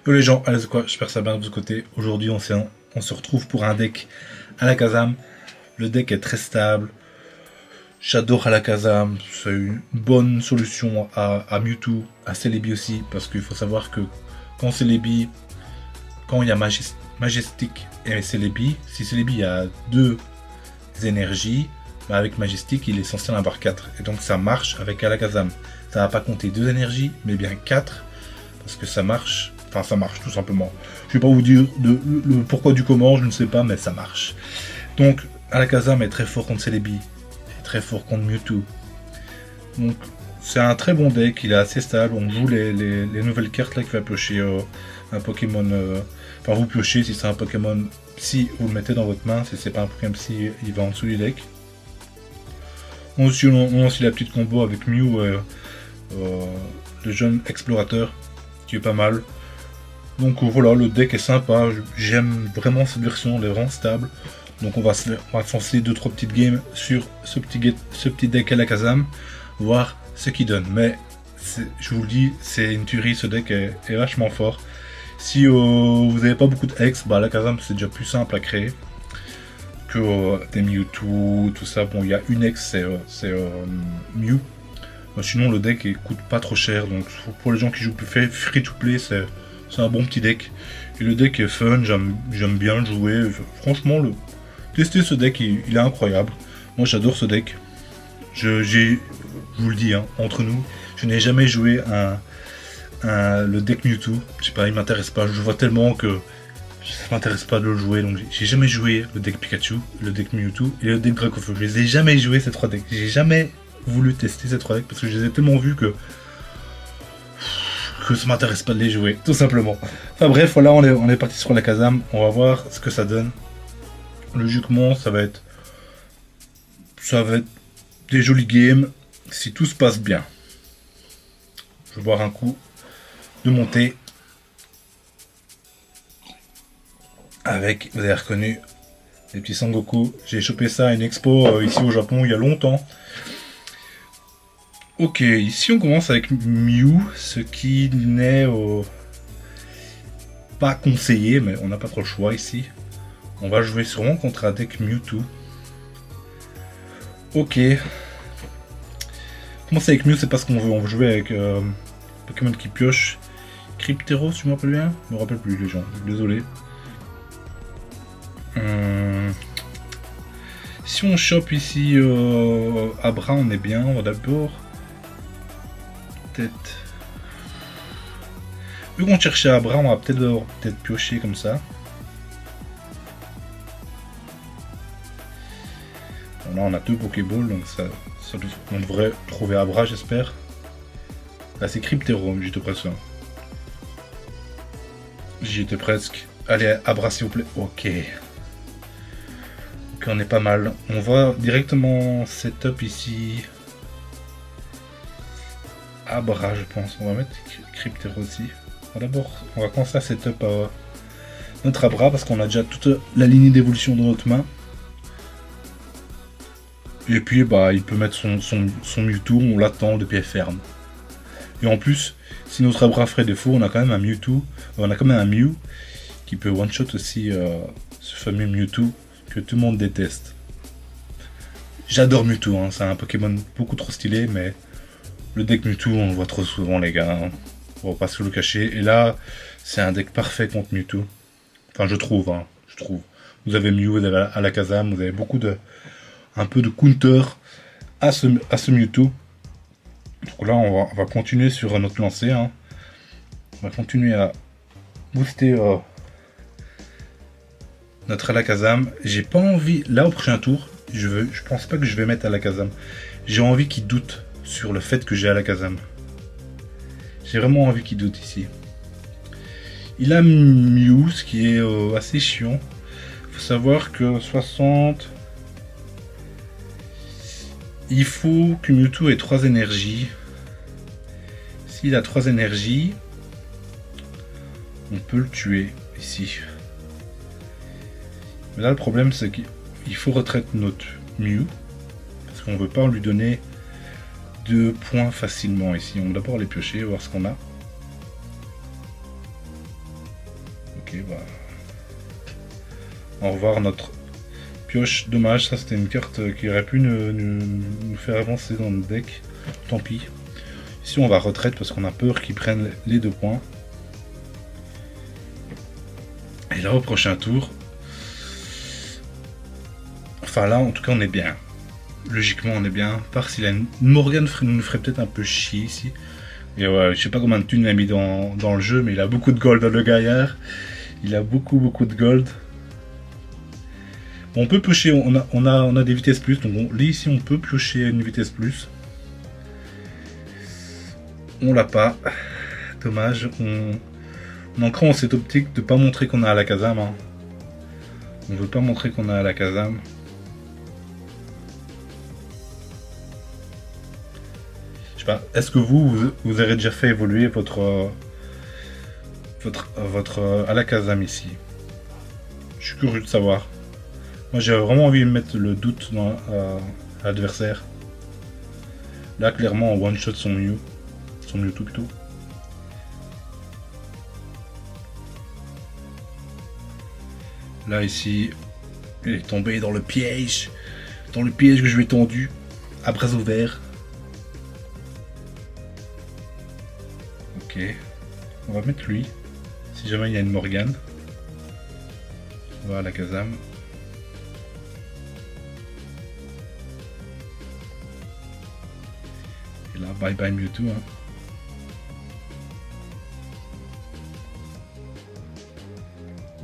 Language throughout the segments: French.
Peu les gens, allez c'est quoi, j'espère que ça va bien de votre côté. Aujourd'hui on se retrouve pour un deck Alakazam. Le deck est très stable. J'adore Alakazam, c'est une bonne solution à Mewtwo, à Celebi aussi, parce qu'il faut savoir que quand Celebi, quand il y a Majestic et Celebi, si Celebi a deux énergies, bah avec Majestic il est censé en avoir 4. Et donc ça marche avec Alakazam. Ça va pas compter 2 énergies, mais bien 4, parce que ça marche. Enfin, ça marche tout simplement. Je vais pas vous dire le pourquoi du comment, je ne sais pas, mais ça marche. Donc, Alakazam est très fort contre Celebi, est très fort contre Mewtwo. Donc, c'est un très bon deck, il est assez stable. On joue les nouvelles cartes là qui va piocher un Pokémon. Enfin, vous piochez si c'est un Pokémon Psy, vous le mettez dans votre main. Si c'est pas un Pokémon Psy, il va en dessous du deck. On a aussi la petite combo avec Mew, le jeune explorateur, qui est pas mal. Donc voilà, le deck est sympa, j'aime vraiment cette version, elle est vraiment stable. Donc on va se lancer 2-3 petites games sur ce petit deck Alakazam, voir ce qu'il donne. Mais je vous le dis, c'est une tuerie, ce deck est vachement fort. Si vous n'avez pas beaucoup de Hex, bah Alakazam c'est déjà plus simple à créer que des Mewtwo, tout ça. Bon, il y a une Hex, c'est Mew. Sinon le deck il coûte pas trop cher, donc pour les gens qui jouent plus free to play, c'est un bon petit deck. Et le deck est fun, j'aime bien le jouer. Franchement, tester ce deck, il est incroyable. Moi j'adore ce deck. Je vous le dis, hein, entre nous, je n'ai jamais joué le deck Mewtwo. Je sais pas, il m'intéresse pas. Je vois tellement que ça m'intéresse pas de le jouer. Donc j'ai jamais joué le deck Pikachu, le deck Mewtwo et le deck Dracofeu. Je les ai jamais joué ces 3 decks. J'ai jamais voulu tester ces 3 decks parce que je les ai tellement vus que ça m'intéresse pas de les jouer, tout simplement. Enfin bref, voilà, on est parti sur Alakazam, on va voir ce que ça donne. Logiquement, ça va être des jolies games si tout se passe bien. Je vais boire un coup de montée avec, vous avez reconnu, les petits Sangoku. J'ai chopé ça à une expo ici au Japon il y a longtemps. Ok, ici on commence avec Mew, ce qui n'est pas conseillé, mais on n'a pas trop le choix ici. On va jouer sûrement contre un deck Mewtwo. Ok. Commencer avec Mew, c'est pas ce qu'on veut. On veut jouer avec Pokémon qui pioche. Cryptero, si je me rappelle bien. Je me rappelle plus les gens, désolé. Si on chope ici Abra, on est bien. On va d'abord vu qu'on cherchait Abra, on va peut-être piocher comme ça. Bon, là on a 2 Pokéballs, donc on devrait trouver Abra, j'espère. Là c'est Cryptero, j'étais presque. J'y étais presque. Allez, Abra s'il vous plaît. Ok. Ok, on est pas mal. On va directement setup ici. Abra, je pense. On va mettre Cryptero aussi. D'abord, on va commencer à setup notre Abra parce qu'on a déjà toute la lignée d'évolution dans notre main. Et puis, bah, il peut mettre son Mewtwo, on l'attend de pied ferme. Et en plus, si notre Abra ferait défaut, on a quand même un Mewtwo, on a quand même un Mew qui peut one-shot aussi ce fameux Mewtwo que tout le monde déteste. J'adore Mewtwo, hein, c'est un Pokémon beaucoup trop stylé, mais le deck Mewtwo, on le voit trop souvent, les gars. Hein. On va pas se le cacher. Et là, c'est un deck parfait contre Mewtwo. Enfin, je trouve. Hein, je trouve. Vous avez Mew, vous avez Alakazam, vous avez un peu de counter à ce Mewtwo. Donc là, on va continuer sur notre lancée. Hein. On va continuer à booster notre Alakazam. J'ai pas envie. Là, au prochain tour, je pense pas que je vais mettre Alakazam. J'ai envie qu'il doute sur le fait que j'ai Alakazam. J'ai vraiment envie qu'il doute ici. Il a Mew, ce qui est assez chiant. Faut savoir que 60... Il faut que Mewtwo ait 3 énergies. S'il a 3 énergies, on peut le tuer ici. Mais là, le problème, c'est qu'il faut retraite notre Mew. Parce qu'on ne veut pas lui donner 2 points facilement ici. On va d'abord les piocher, voir ce qu'on a. Ok, bah. Au revoir notre pioche. Dommage, ça c'était une carte qui aurait pu nous faire avancer dans le deck. Tant pis. Ici on va retraite parce qu'on a peur qu'ils prennent les 2 points. Et là au prochain tour. Enfin là en tout cas on est bien. Logiquement on est bien. Par si la Morgane nous ferait peut-être un peu chier ici. Et ouais, je sais pas combien de thunes il a mis dans le jeu, mais il a beaucoup de gold le gaillard. Il a beaucoup de gold. On peut piocher, on a des vitesses plus, donc là ici on peut piocher une vitesse plus. On l'a pas. Dommage. On est encore dans cette optique de pas montrer qu'on a à la Kazam. Hein. On veut pas montrer qu'on a à la Kazam. Je sais pas, est-ce que vous avez déjà fait évoluer votre à la Kazam ici? Je suis curieux de savoir. Moi j'ai vraiment envie de mettre le doute dans l'adversaire. Là clairement on one shot son Mewtwo plutôt. Là ici, il est tombé dans le piège que je lui ai tendu à bras ouverts. Ok, on va mettre lui, si jamais il y a une Morgane. Voilà la Kazam. Et là, bye bye Mewtwo. Hein.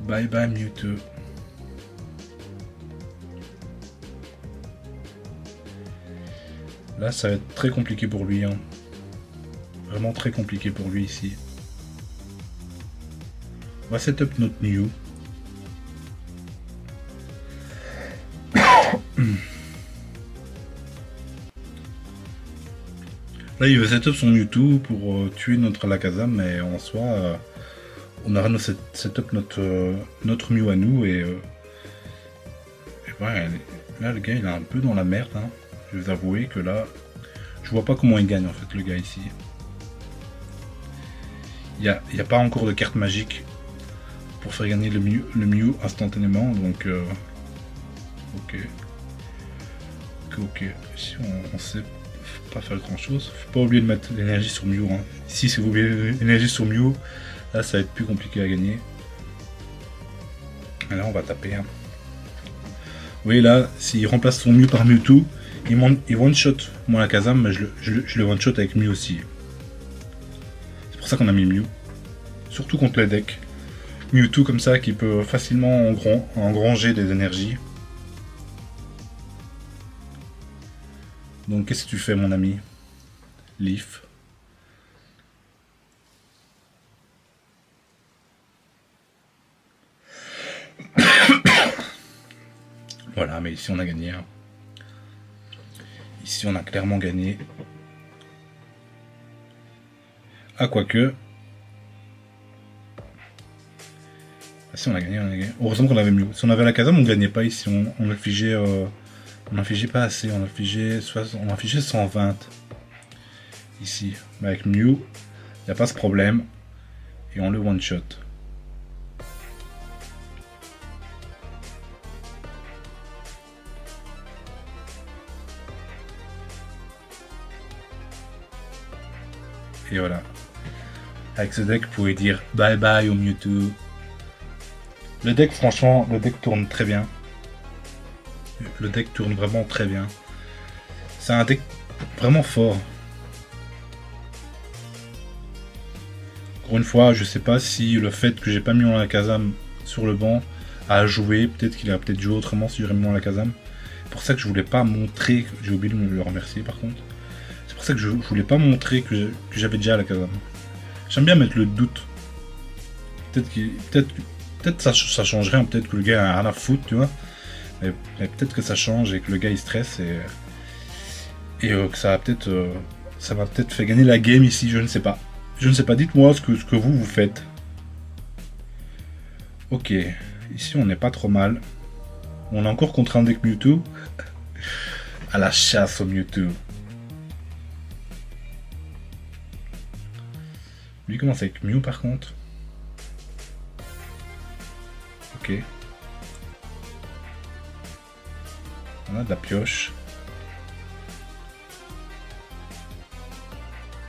Bye bye Mewtwo. Là, ça va être très compliqué pour lui. Hein. Vraiment très compliqué pour lui ici. On va setup notre Mew. Là, il veut setup son Mewtwo pour tuer notre Alakazam, mais en soi, on aura setup notre Mew à nous et ouais, là, le gars, il est un peu dans la merde. Hein. Je vais vous avouer que là, je vois pas comment il gagne en fait, le gars ici. Il n'y a pas encore de carte magique pour faire gagner le Mew instantanément, donc ok. Ici, on sait pas faire grand chose. Faut pas oublier de mettre l'énergie sur Mew. Hein. Ici, si vous oubliez l'énergie sur Mew, là, ça va être plus compliqué à gagner. Et là, on va taper. Hein. Vous voyez là, s'il remplace son Mew par Mewtwo, il one-shot moi la Kazam, mais je le one-shot avec Mew aussi. C'est pour ça qu'on a mis Mew. Surtout contre les decks. Mewtwo comme ça qui peut facilement engranger des énergies. Donc qu'est-ce que tu fais mon ami? Leaf. Voilà, mais ici on a gagné. Hein. Ici on a clairement gagné. Ah quoique. Ah si on a gagné, Heureusement qu'on avait mieux. Si on avait la Kazam, on gagnait pas ici. On infligeait pas assez. On infligeait 120 ici. Mais avec Mew, il n'y a pas ce problème. Et on le one shot. Et voilà. Avec ce deck, vous pouvez dire bye bye au Mewtwo. Le deck, franchement, le deck tourne très bien. Le deck tourne vraiment très bien. C'est un deck vraiment fort. Encore une fois, je sais pas si le fait que j'ai pas mis mon Alakazam sur le banc a joué. Peut-être qu'il a peut-être joué autrement si j'aurais mis mon Alakazam. C'est pour ça que je voulais pas montrer. J'ai oublié de me le remercier par contre. C'est pour ça que je voulais pas montrer que j'avais déjà Alakazam. J'aime bien mettre le doute. Peut-être ça changerait, hein, peut-être que le gars a rien à foutre, tu vois. Mais peut-être que ça change et que le gars il stresse et que ça va peut-être fait gagner la game ici, je ne sais pas. Je ne sais pas, dites-moi ce que vous faites. Ok, ici on n'est pas trop mal. On est encore contre un deck Mewtwo. À la chasse au Mewtwo. Lui commence avec Mew par contre. Ok. On a de la pioche.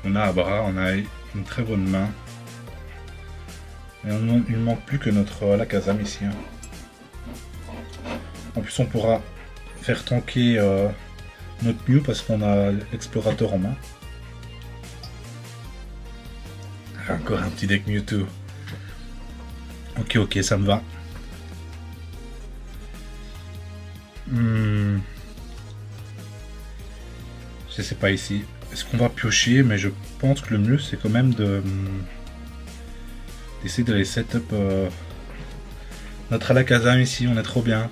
On a Abra, on a une très bonne main. Et il ne manque plus que notre Alakazam ici. Hein. En plus on pourra faire tanker notre Mew parce qu'on a l'explorateur en main. Encore un petit deck Mewtwo. Ok, ça me va. Je sais pas ici. Est-ce qu'on va piocher? Mais je pense que le mieux c'est quand même d'essayer d'aller setup notre Alakazam ici. On est trop bien.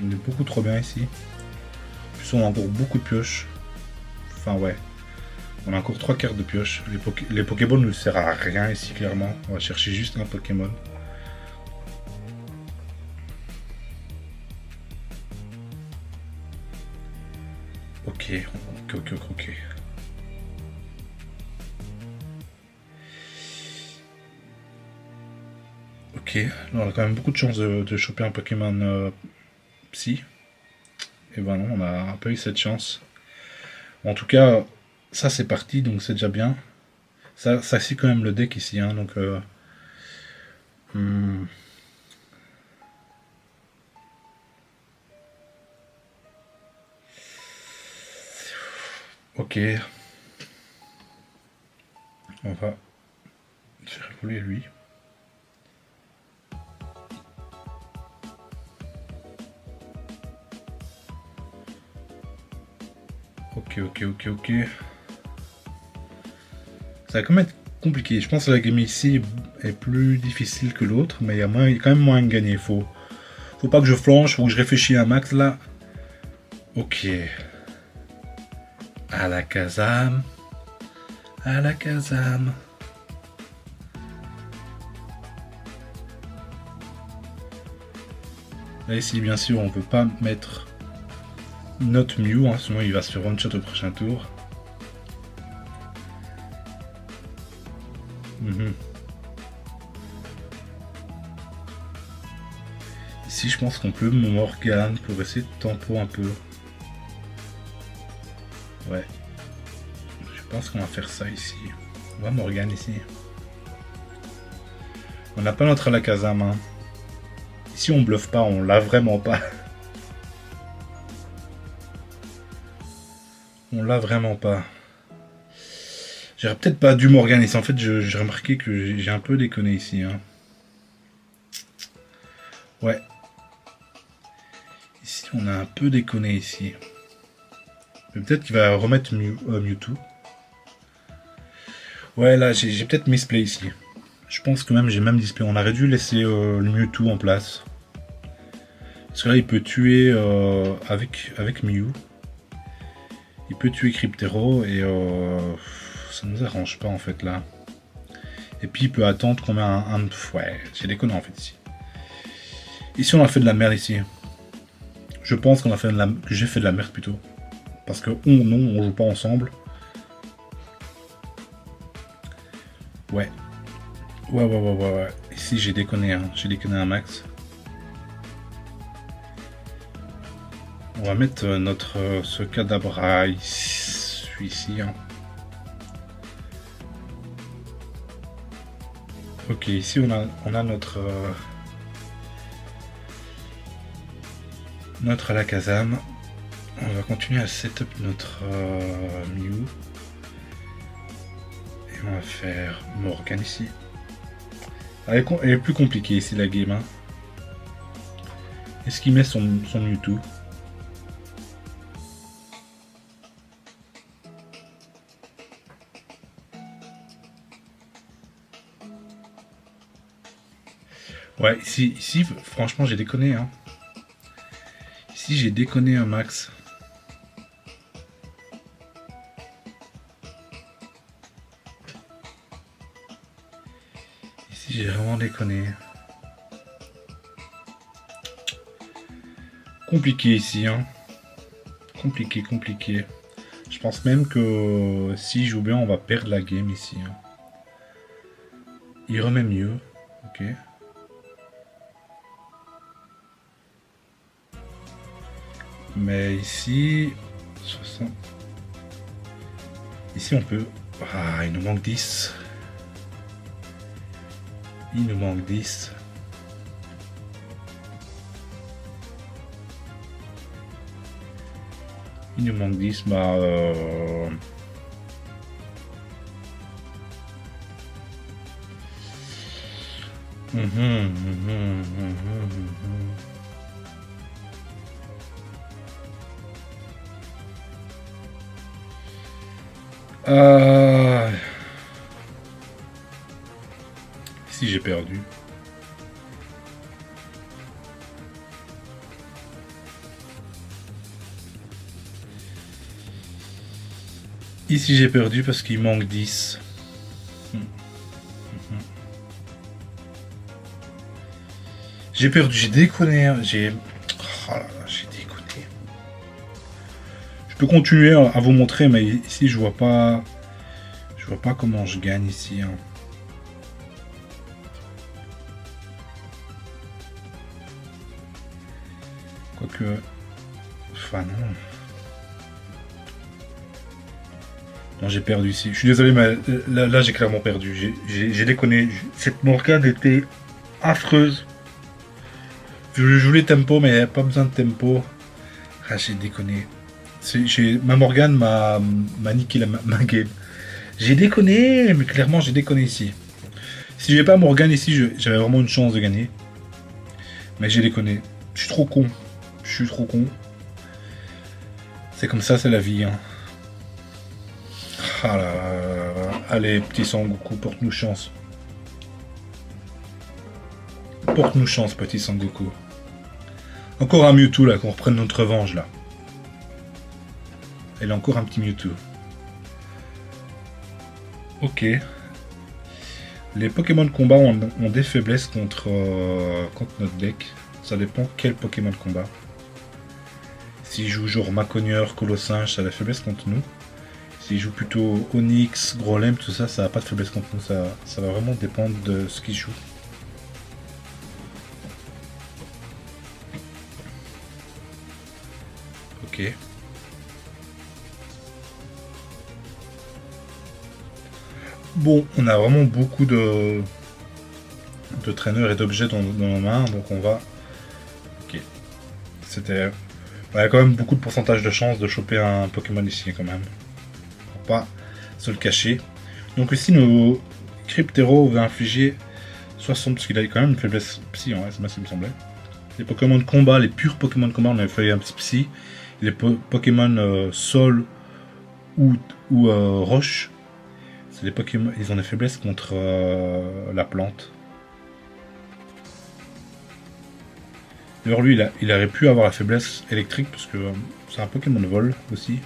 On est beaucoup trop bien ici. En plus on a encore beaucoup de pioches. Enfin ouais. On a encore 3 cartes de pioche. Les Pokéballs ne servent à rien ici clairement. On va chercher juste un Pokémon. Ok. Ok, là on a quand même beaucoup de chance de choper un Pokémon Psy. Et ben non, on a pas eu cette chance. En tout cas, ça c'est parti, donc c'est déjà bien. Ça c'est quand même le deck ici, hein, donc... Ok. On va faire évoluer lui. Ok. Ça va quand même être compliqué. Je pense que la game ici est plus difficile que l'autre, mais il y a quand même moyen de gagner. Faut pas que je flanche, faut que je réfléchisse un max là. Ok. Alakazam. Là ici bien sûr on peut pas mettre notre Mew, hein, sinon il va se faire one shot au prochain tour. Ici je pense qu'on peut Morgane pour essayer de tempo un peu. Ouais. Je pense qu'on va faire ça ici. On va Morgane ici. On n'a pas notre Alakazam. Hein. Ici on bluffe pas, on l'a vraiment pas. On l'a vraiment pas. J'aurais peut-être pas dû m'organiser. En fait, j'ai remarqué que j'ai un peu déconné ici. Hein. Ouais. Ici, on a un peu déconné ici. Mais peut-être qu'il va remettre Mewtwo. Ouais, là, j'ai peut-être misplay ici. Je pense que même j'ai même display. On aurait dû laisser le Mewtwo en place. Parce que là, il peut tuer avec Mew. Il peut tuer Cryptero et ça nous arrange pas en fait là. Et puis il peut attendre qu'on met un... Ouais, j'ai déconné en fait ici. Ici on a fait de la merde ici. Je pense qu'on a fait que j'ai fait de la merde plutôt. Parce que on joue pas ensemble. Ouais. Ici j'ai déconné, hein. J'ai déconné un max. On va mettre ce Kadabra ici. Hein. Ok, ici on a notre Alakazam. On va continuer à setup notre Mew. Et on va faire Morgane ici. Elle est plus compliquée ici la game. Hein. Est-ce qu'il met son Mewtwo? Ouais, ici franchement, j'ai déconné. Hein. Ici, j'ai déconné un max. Ici, j'ai vraiment déconné. Compliqué ici. Hein. Compliqué. Je pense même que si je joue bien, on va perdre la game ici. Hein. Il remet mieux. Ok. Mais ici... 60... Ici on peut... Ah, il nous manque 10. Il nous manque 10. Il nous manque 10, bah... Si j'ai perdu. Ici j'ai perdu parce qu'il manque 10. J'ai perdu, j'ai déconné. J'ai... Oh là là, j'ai déconné. Je peux continuer à vous montrer, mais ici je vois pas... Je vois pas comment je gagne ici. Hein. Quoique... Enfin non. Non, j'ai perdu ici. Je suis désolé, mais là j'ai clairement perdu. J'ai déconné. Cette Morgane était affreuse. Je voulais tempo, mais il n'y avait pas besoin de tempo. Ah, j'ai déconné. Ma Morgane m'a niqué ma game. J'ai déconné, mais clairement j'ai déconné ici. Si j'avais pas Morgane ici, j'avais vraiment une chance de gagner. Mais j'ai déconné. Je suis trop con. Je suis trop con. C'est comme ça, c'est la vie. Hein. Ah là là. Allez, petit Sangoku, porte-nous chance. Porte-nous chance, petit Sangoku. Encore un Mewtwo là, qu'on reprenne notre revanche là. Elle a encore un petit Mewtwo. Ok. Les Pokémon de combat ont des faiblesses contre notre deck. Ça dépend quel Pokémon de combat. S'il joue genre Maconieur, Colossinge, ça a la faiblesse contre nous. S'il joue plutôt Onix, Grolem, tout ça, ça n'a pas de faiblesse contre nous. Ça va vraiment dépendre de ce qu'il joue. Ok. Bon, on a vraiment beaucoup de traîneurs et d'objets dans nos mains, donc on va... Ok. C'était... Il y a quand même beaucoup de pourcentage de chance de choper un Pokémon ici quand même. Pour pas se le cacher. Donc ici, nos Cryptero va infliger 60, parce qu'il a quand même une faiblesse psy, hein, c'est moi ce qui me semblait. Les Pokémon de combat, les purs Pokémon de combat, on avait fait un petit psy. Les Pokémon sol ou roche, c'est des Pokémon, ils ont des faiblesses contre la plante. D'ailleurs lui il aurait pu avoir la faiblesse électrique parce que c'est un Pokémon de vol aussi.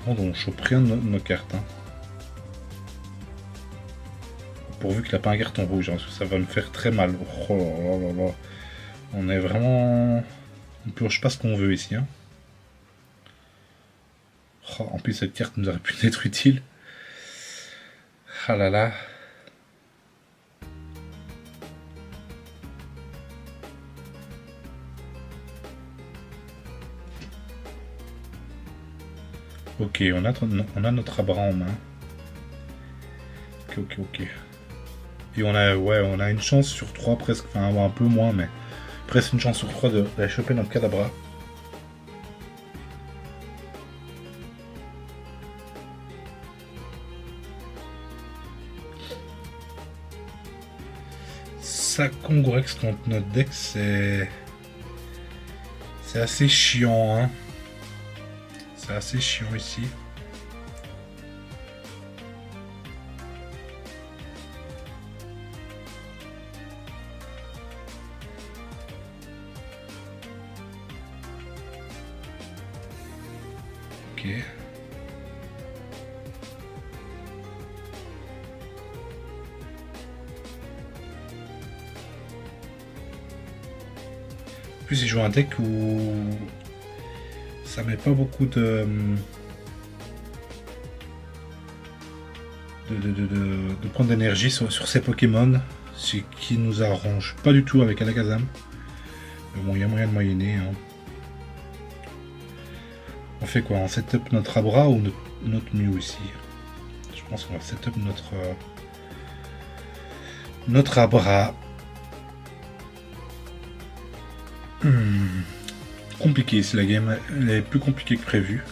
Bon, donc on chope rien de nos cartes. Hein. Pourvu qu'il n'a pas un carton rouge, hein, parce que ça va me faire très mal. Oh là là là. On est vraiment... On pioche pas ce qu'on veut ici. Hein. Oh, en plus cette carte nous aurait pu être utile. Ah là là. Ok, on a notre abra en main. Ok. Et on a une chance sur 3 presque, enfin un peu moins, mais presque une chance sur 3 de choper notre Kadabra. Ça Congorex contre notre deck, c'est assez chiant, hein. C'est assez chiant ici. Ok. En plus, il joue un deck où ça met pas beaucoup de prendre d'énergie sur ces Pokémon. Ce qui nous arrange pas du tout avec Alakazam. Mais bon, il y a moyen de moyenner. Hein. On fait quoi? On setup notre Abra ou notre Mew aussi? Je pense qu'on va setup notre Abra. Compliqué, c'est la game. Elle est plus compliquée que prévu.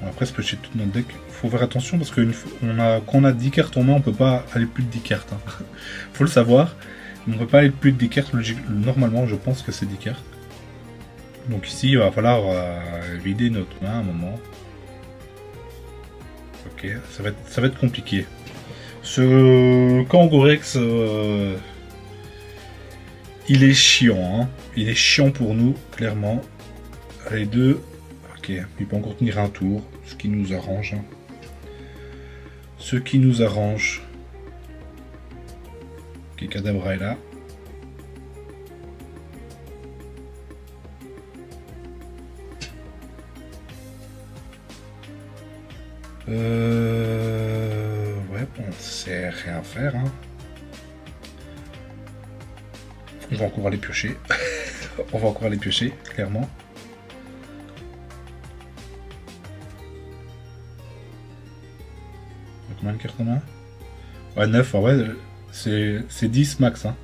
On va presque piocher toute notre deck. Faut faire attention parce que quand on a 10 cartes en main, on peut pas aller plus de 10 cartes. Hein. Faut le savoir. On peut pas aller plus de 10 cartes. Normalement, je pense que c'est 10 cartes. Donc ici, il va falloir vider notre main à un moment. Ok, ça va être compliqué. Ce Kangorex, il est chiant. Hein. Il est chiant pour nous, clairement. Les deux. Ok, il peut encore tenir un tour, ce qui nous arrange. Hein. Ce qui nous arrange. Ok, Kadabra est là. Ouais, bon, c'est rien à faire. Hein. On va encore aller piocher. On va encore aller piocher, clairement. Combien de cartes en main? Ouais, 9, ouais, c'est 10 max. Hein.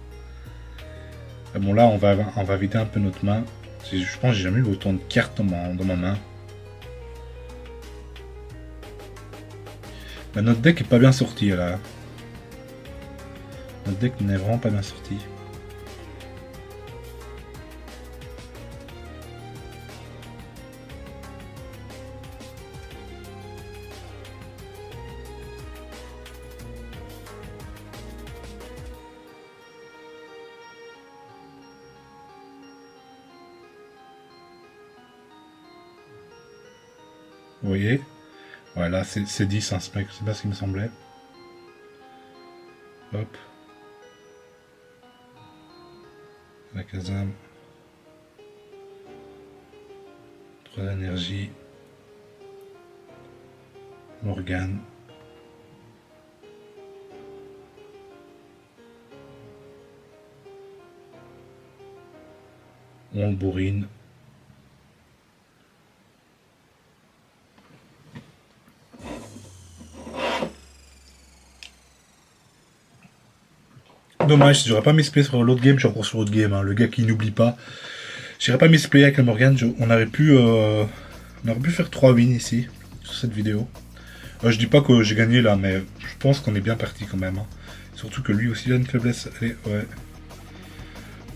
Bon, là, on va vider un peu notre main. Je pense que j'ai jamais eu autant de cartes dans ma main. Bah, notre deck est pas bien sorti là. Notre deck n'est vraiment pas bien sorti. Vous voyez? Voilà, c'est 10, hein, ce mec, c'est pas ce qui me semblait. Hop. La Kazam. 3 d'énergie. Morgane. On le bourrine. Dommage, j'aurais pas misplay sur l'autre game, je suis encore sur l'autre game, hein, le gars qui n'oublie pas. J'aurais pas misplay avec la Morgane, on aurait pu faire 3 wins ici, sur cette vidéo. Je dis pas que j'ai gagné là, mais je pense qu'on est bien parti quand même. Hein. Surtout que lui aussi il a une faiblesse. Allez, ouais.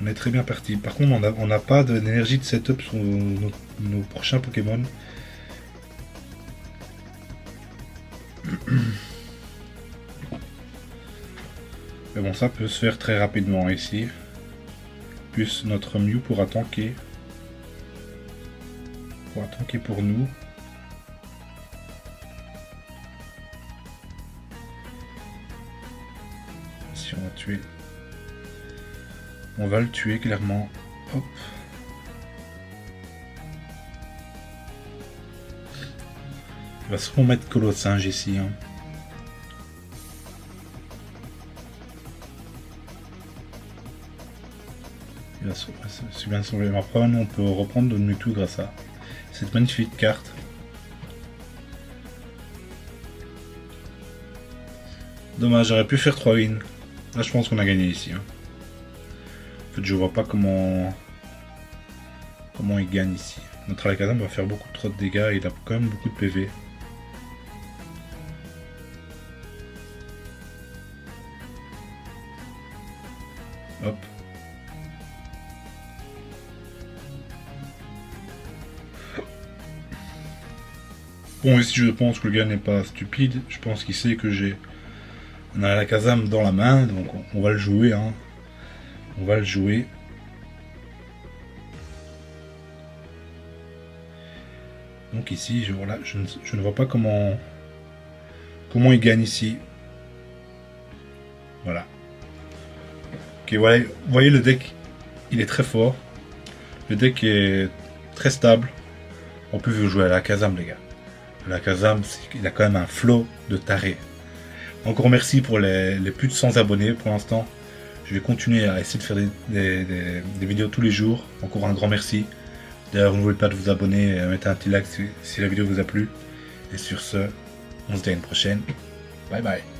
On est très bien parti. Par contre, on n'a pas d'énergie de setup sur nos prochains Pokémon. Mais bon, ça peut se faire très rapidement ici. Plus notre Mew pourra tanker. Pourra tanker pour nous. Si on va tuer. On va le tuer clairement. Hop. Il va se remettre Colossinge ici. Hein. C'est bien sauvé. Après, nous, on peut reprendre de Mewtwo grâce à cette magnifique carte. Dommage, j'aurais pu faire 3 wins. Là, je pense qu'on a gagné ici. Hein. En fait, je vois pas comment il gagne ici. Notre Alakazam va faire beaucoup trop de dégâts. Il a quand même beaucoup de PV. Hop. Bon, ici je pense que le gars n'est pas stupide. Je pense qu'il sait que on a Alakazam dans la main, donc on va le jouer. Hein. On va le jouer. Donc ici, voilà, je ne vois pas comment il gagne ici. Voilà. Ok, voilà, vous voyez le deck, il est très fort. Le deck est très stable. On peut jouer à Alakazam, les gars. Alakazam, il a quand même un flow de taré. Encore merci pour les plus de 100 abonnés pour l'instant. Je vais continuer à essayer de faire des vidéos tous les jours. Encore un grand merci. D'ailleurs, n'oubliez pas de vous abonner et mettre un petit like si la vidéo vous a plu. Et sur ce, on se dit à une prochaine. Bye bye.